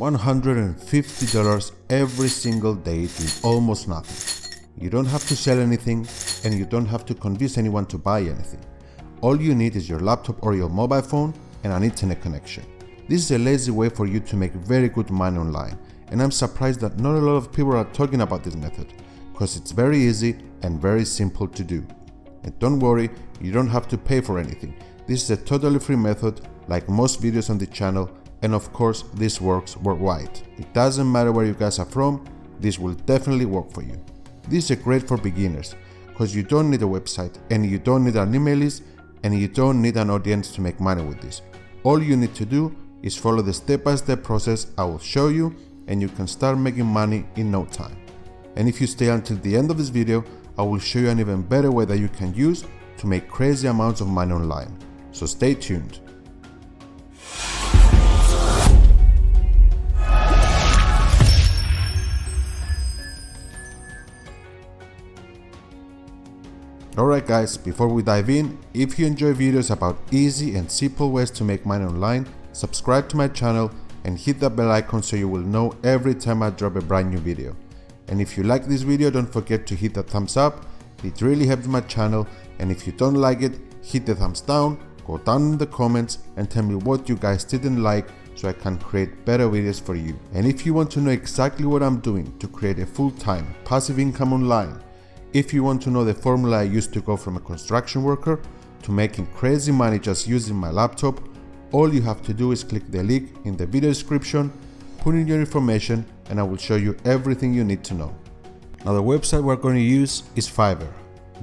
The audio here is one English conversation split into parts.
$150 every single day with almost nothing. You don't have to sell anything and you don't have to convince anyone to buy anything. All you need is your laptop or your mobile phone and an internet connection. This is a lazy way for you to make very good money online, and I'm surprised that not a lot of people are talking about this method, because it's very easy and very simple to do. And don't worry, you don't have to pay for anything. This is a totally free method, like most videos on the channel, and of course this works worldwide. It doesn't matter where you guys are from, this will definitely work for you. This is great for beginners, because you don't need a website, and you don't need an email list, and you don't need an audience to make money with this. All you need to do is follow the step-by-step process I will show you, and you can start making money in no time. And if you stay until the end of this video, I will show you an even better way that you can use to make crazy amounts of money online. So stay tuned. Alright guys, before we dive in, if you enjoy videos about easy and simple ways to make money online, subscribe to my channel and hit that bell icon so you will know every time I drop a brand new video. And if you like this video, don't forget to hit that thumbs up, it really helps my channel. And if you don't like it, hit the thumbs down, go down in the comments and tell me what you guys didn't like so I can create better videos for you. And if you want to know exactly what I'm doing to create a full-time passive income online, if you want to know the formula I used to go from a construction worker to making crazy money just using my laptop, all you have to do is click the link in the video description, put in your information, and I will show you everything you need to know. Now the website we're going to use is Fiverr.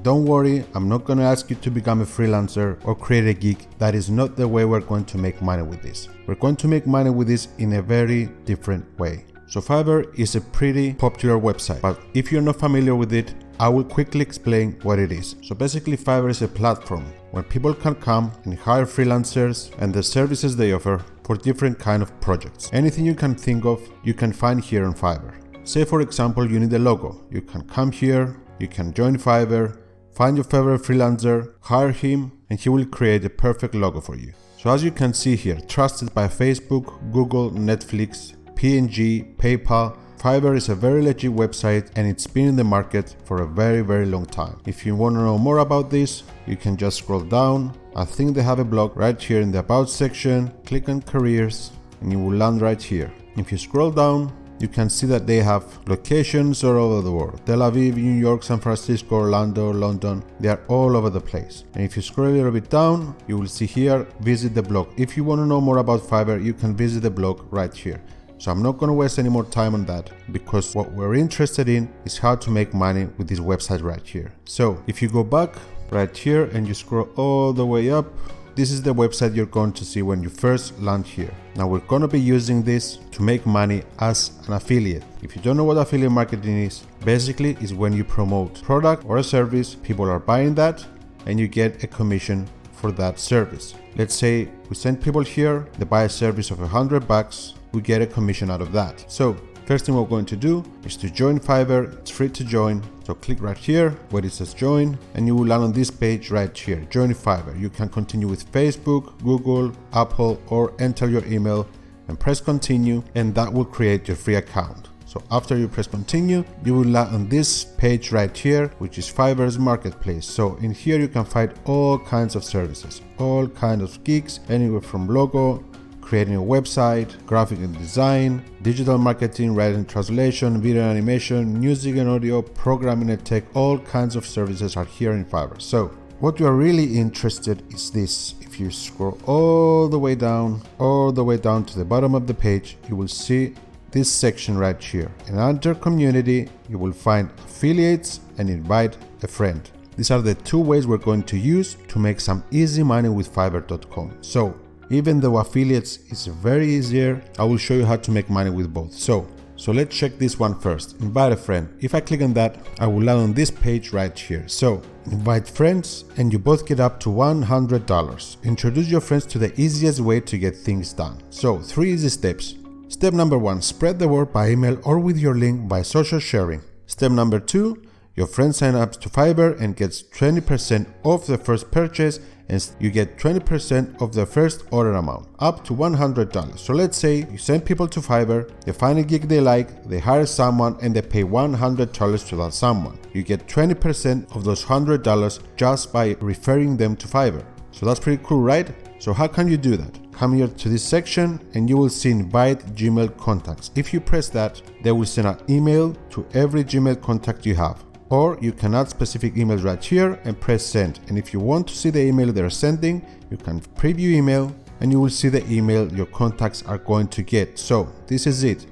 Don't worry, I'm not going to ask you to become a freelancer or create a gig. That is not the way we're going to make money with this. We're going to make money with this in a very different way. So Fiverr is a pretty popular website, but if you're not familiar with it, I will quickly explain what it is. So basically Fiverr is a platform where people can come and hire freelancers and the services they offer for different kind of projects. Anything you can think of, you can find here on Fiverr. Say for example, you need a logo. You can come here, you can join Fiverr, find your favorite freelancer, hire him, and he will create a perfect logo for you. So as you can see here, trusted by Facebook, Google, Netflix, P&G, PayPal, Fiverr is a very legit website and it's been in the market for a very long time. If you want to know more about this, you can just scroll down. I think they have a blog right here in the About section, click on Careers, and you will land right here. If you scroll down, you can see that they have locations all over the world. Tel Aviv, New York, San Francisco, Orlando, London. They are all over the place. And if you scroll a little bit down, you will see here, visit the blog. If you want to know more about Fiverr, you can visit the blog right here. So I'm not going to waste any more time on that, because what we're interested in is how to make money with this website right here. So if you go back right here and you scroll all the way up, this is the website you're going to see when you first land here. Now we're going to be using this to make money as an affiliate. If you don't know what affiliate marketing is, basically is when you promote product or a service, people are buying that and you get a commission for that service. Let's say we send people here, they buy a service of $100, we get a commission out of that. So first thing we're going to do is to join Fiverr. It's free to join. So click right here where it says join and you will land on this page right here, join Fiverr. You can continue with Facebook, Google, Apple, or enter your email and press continue, and that will create your free account. So after you press continue, you will land on this page right here, which is Fiverr's Marketplace. So in here you can find all kinds of services, all kinds of gigs, anywhere from logo, creating a website, graphic and design, digital marketing, writing, translation, video and animation, music and audio, programming and tech. All kinds of services are here in Fiverr. So what you are really interested is this. If you scroll all the way down to the bottom of the page, you will see this section right here. And under community, you will find affiliates and invite a friend. These are the two ways we're going to use to make some easy money with Fiverr.com. So even though affiliates is very easier, I will show you how to make money with both. So let's check this one first. Invite a friend. If I click on that, I will land on this page right here. So invite friends and you both get up to $100. Introduce your friends to the easiest way to get things done. So 3 easy steps. Step number 1, spread the word by email or with your link by social sharing. Step number 2, Your friend signs up to Fiverr and gets 20% off the first purchase, and you get 20% of the first order amount, up to $100. So let's say you send people to Fiverr, they find a gig they like, they hire someone, and they pay $100 to that someone. You get 20% of those $100 just by referring them to Fiverr. So that's pretty cool, right? So how can you do that? Come here to this section and you will see invite Gmail contacts. If you press that, they will send an email to every Gmail contact you have. Or you can add specific emails right here and press send. And if you want to see the email they're sending, you can preview email and you will see the email your contacts are going to get. So this is it.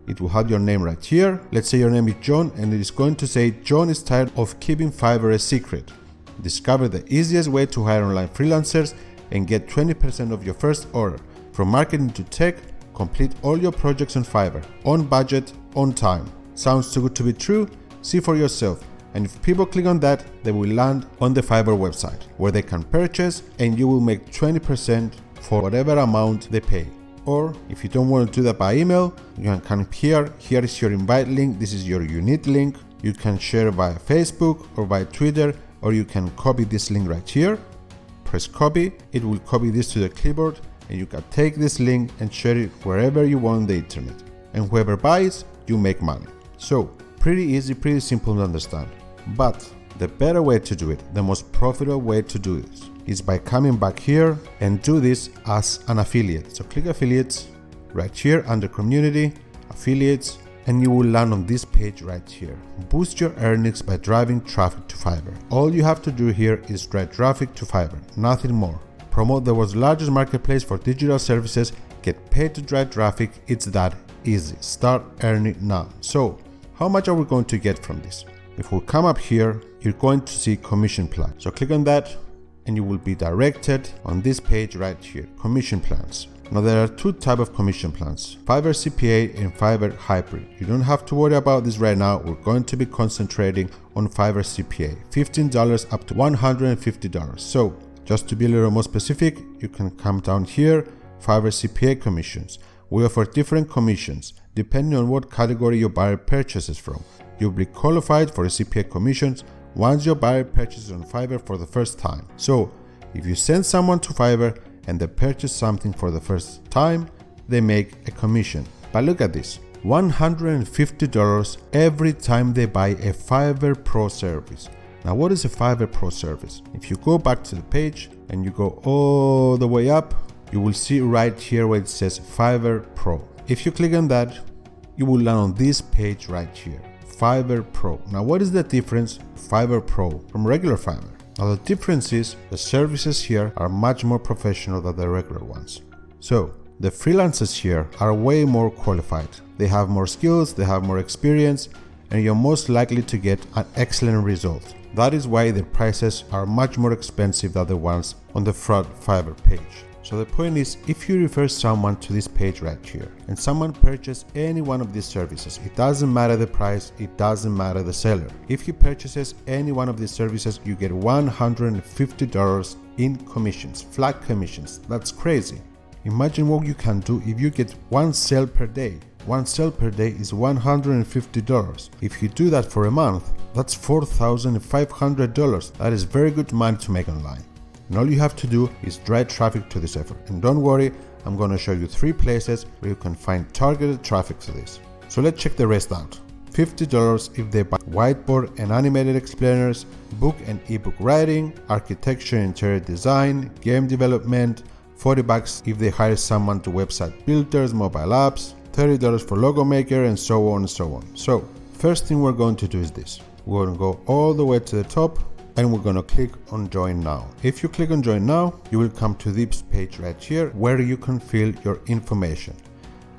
It will have your name right here. Let's say your name is John and it is going to say John is tired of keeping Fiverr a secret. Discover the easiest way to hire online freelancers and get 20% of your first order. From marketing to tech, complete all your projects on Fiverr, on budget, on time. Sounds too good to be true? See for yourself. And if people click on that, they will land on the Fiverr website where they can purchase and you will make 20% for whatever amount they pay. Or if you don't want to do that by email, you can come here. Here is your invite link. This is your unique link. You can share via Facebook or via Twitter, or you can copy this link right here. Press copy. It will copy this to the clipboard and you can take this link and share it wherever you want on the internet. And whoever buys, you make money. So pretty easy, pretty simple to understand. But the better way to do it, the most profitable way to do this, is by coming back here and do this as an affiliate. So click affiliates right here under community, affiliates, and you will land on this page right here. Boost your earnings by driving traffic to Fiverr. All you have to do here is drive traffic to Fiverr, nothing more. Promote the world's largest marketplace for digital services, get paid to drive traffic, it's that easy. Start earning now. So how much are we going to get from this? If we come up here, you're going to see commission plan. So click on that and you will be directed on this page right here, commission plans. Now there are two types of commission plans, Fiverr CPA and Fiverr Hybrid. You don't have to worry about this right now. We're going to be concentrating on Fiverr CPA, $15 up to $150. So just to be a little more specific, you can come down here, Fiverr CPA commissions. We offer different commissions depending on what category your buyer purchases from. You'll be qualified for CPA commissions once your buyer purchases on Fiverr for the first time. So if you send someone to Fiverr and they purchase something for the first time, they make a commission. But look at this, $150 every time they buy a Fiverr Pro service. Now what is a Fiverr Pro service? If you go back to the page and you go all the way up, you will see right here where it says Fiverr Pro. If you click on that, you will land on this page right here, Fiverr Pro. Now what is the difference Fiverr Pro from regular Fiverr? Now the difference is the services here are much more professional than the regular ones. So the freelancers here are way more qualified. They have more skills, they have more experience, and you're most likely to get an excellent result. That is why the prices are much more expensive than the ones on the front Fiverr page. So the point is, if you refer someone to this page right here and someone purchases any one of these services, it doesn't matter the price, it doesn't matter the seller. If he purchases any one of these services, you get $150 in commissions, flat commissions. That's crazy. Imagine what you can do if you get one sale per day. One sale per day is $150. If you do that for a month, that's $4,500. That is very good money to make online. And all you have to do is drive traffic to this effort. And don't worry, I'm going to show you 3 places where you can find targeted traffic to this. So let's check the rest out. $50 if they buy whiteboard and animated explainers, book and ebook writing, architecture and interior design, game development, $40 if they hire someone to website builders, mobile apps, $30 for logo maker, and so on and so on. So first thing we're going to do is this. We're going to go all the way to the top and we're going to click on join now. If you click on join now, you will come to this page right here where you can fill your information.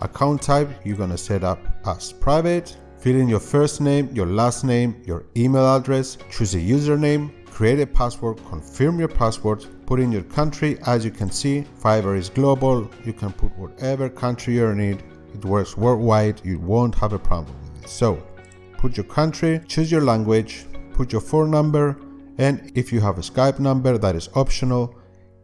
Account type, you're going to set up as private, fill in your first name, your last name, your email address, choose a username, create a password, confirm your password, put in your country. As you can see, Fiverr is global. You can put whatever country you're in. It works worldwide. You won't have a problem with it. So put your country, choose your language, put your phone number, and if you have a Skype number, that is optional.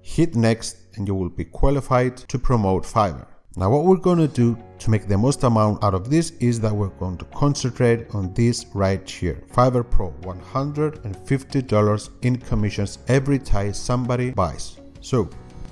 Hit next and you will be qualified to promote Fiverr. Now what we're going to do to make the most amount out of this is that we're going to concentrate on this right here. Fiverr Pro, $150 in commissions every time somebody buys. So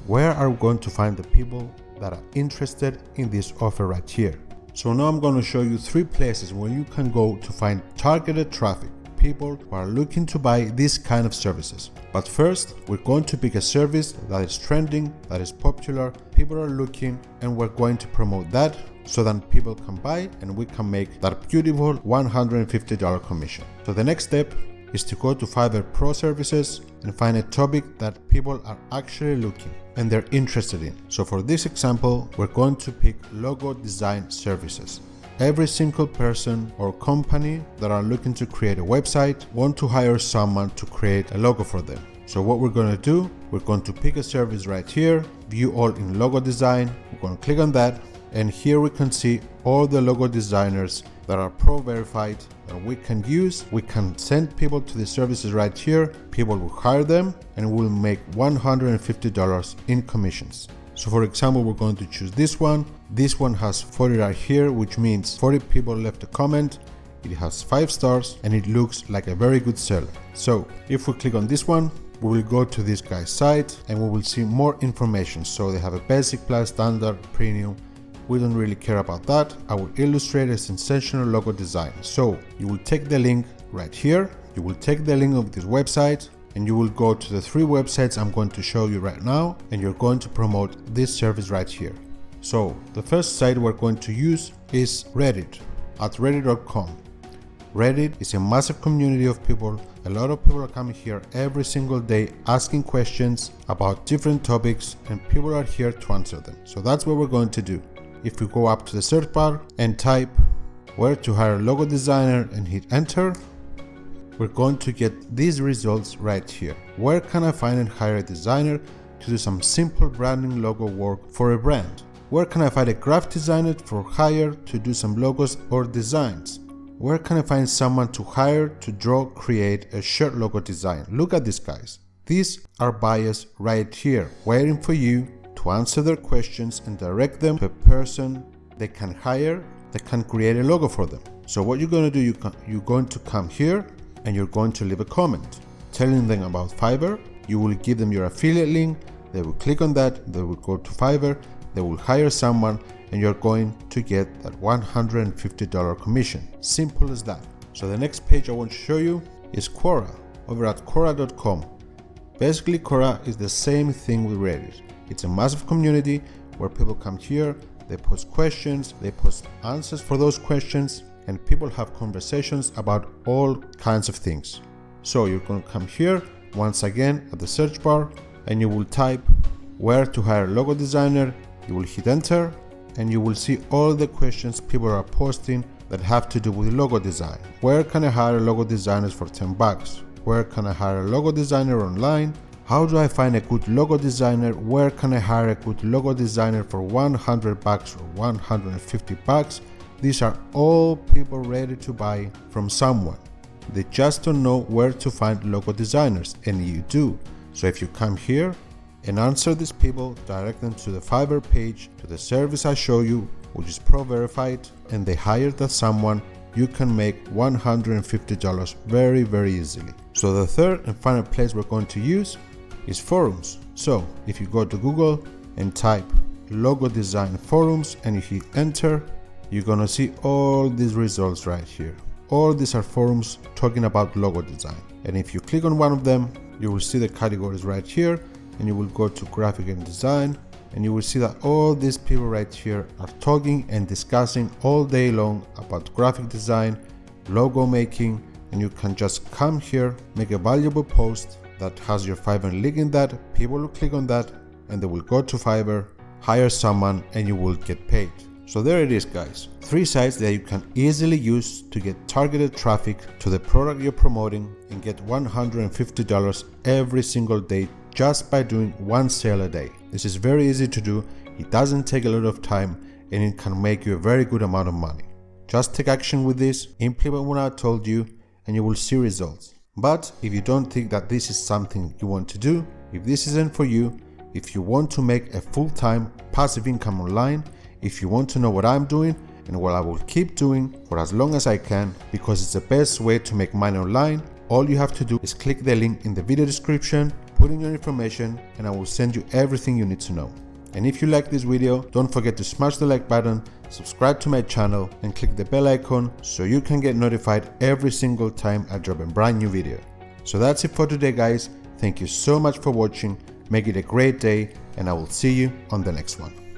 where are we going to find the people that are interested in this offer right here? So now I'm going to show you 3 places where you can go to find targeted traffic, people who are looking to buy this kind of services. But first, we're going to pick a service that is trending, that is popular, people are looking, and we're going to promote that so that people can buy and we can make that beautiful $150 commission. So the next step is to go to Fiverr Pro services and find a topic that people are actually looking and they're interested in. So for this example, we're going to pick logo design services. Every single person or company that are looking to create a website want to hire someone to create a logo for them. So what we're going to do, we're going to pick a service right here, view all in logo design. We're going to click on that, and here we can see all the logo designers that are pro verified that we can use. We can send people to the services right here, people will hire them, and we'll make $150 in commissions. So for example, we're going to choose this one. This one has 40 right here, which means 40 people left a comment. It has 5 stars and it looks like a very good seller. So if we click on this one, we will go to this guy's site and we will see more information. So they have a basic, plus, standard, premium. We don't really care about that. I will illustrate a sensational logo design. So you will take the link right here. You will take the link of this website and you will go to the 3 websites I'm going to show you right now, and you're going to promote this service right here. So the first site we're going to use is Reddit at reddit.com. Reddit is a massive community of people. A lot of people are coming here every single day asking questions about different topics, and people are here to answer them. So that's what we're going to do. If we go up to the search bar and type where to hire a logo designer and hit enter, we're going to get these results right here. Where can I find and hire a designer to do some simple branding logo work for a brand? Where can I find a graphic designer for hire to do some logos or designs? Where can I find someone to hire to draw, create a shirt logo design? Look at these guys. These are buyers right here, waiting for you to answer their questions and direct them to a person they can hire that can create a logo for them. So what you're going to do, you're going to come here and you're going to leave a comment telling them about Fiverr. You will give them your affiliate link. They will click on that. They will go to Fiverr. They will hire someone and you're going to get that $150 commission. Simple as that. So the next page I want to show you is Quora, over at Quora.com. Basically, Quora is the same thing with Reddit. It's a massive community where people come here, they post questions, they post answers for those questions, and people have conversations about all kinds of things. So you're going to come here once again at the search bar and you will type where to hire a logo designer. You will hit enter and you will see all the questions people are posting that have to do with logo design. Where can I hire logo designers for $10? Where can I hire a logo designer online? How do I find a good logo designer? Where can I hire a good logo designer for $100 or $150? These are all people ready to buy from someone. They just don't know where to find logo designers, and you do. So if you come here and answer these people, direct them to the Fiverr page, to the service I show you, which is pro verified, and they hired that someone, you can make $150 very, very easily. So the third and final place we're going to use is forums. So if you go to Google and type logo design forums and you hit enter, you're gonna see all these results right here. All these are forums talking about logo design. And if you click on one of them, you will see the categories right here, and you will go to graphic and design, and you will see that all these people right here are talking and discussing all day long about graphic design, logo making, and you can just come here, make a valuable post that has your Fiverr link in that. People will click on that and they will go to Fiverr, hire someone, and you will get paid. So there it is, guys. 3 sites that you can easily use to get targeted traffic to the product you're promoting and get $150 every single day just by doing 1 sale a day. This is very easy to do. It doesn't take a lot of time and it can make you a very good amount of money. Just take action with this, implement what I told you, and you will see results. But if you don't think that this is something you want to do, if this isn't for you, if you want to make a full-time passive income online if you want to know what I'm doing and what I will keep doing for as long as I can, because it's the best way to make money online. All you have to do is click the link in the video description, put in your information, and I will send you everything you need to know. And if you like this video, don't forget to smash the like button, subscribe to my channel, and click the bell icon so you can get notified every single time I drop a brand new video. So that's it for today, guys. Thank you so much for watching, make it a great day, and I will see you on the next one.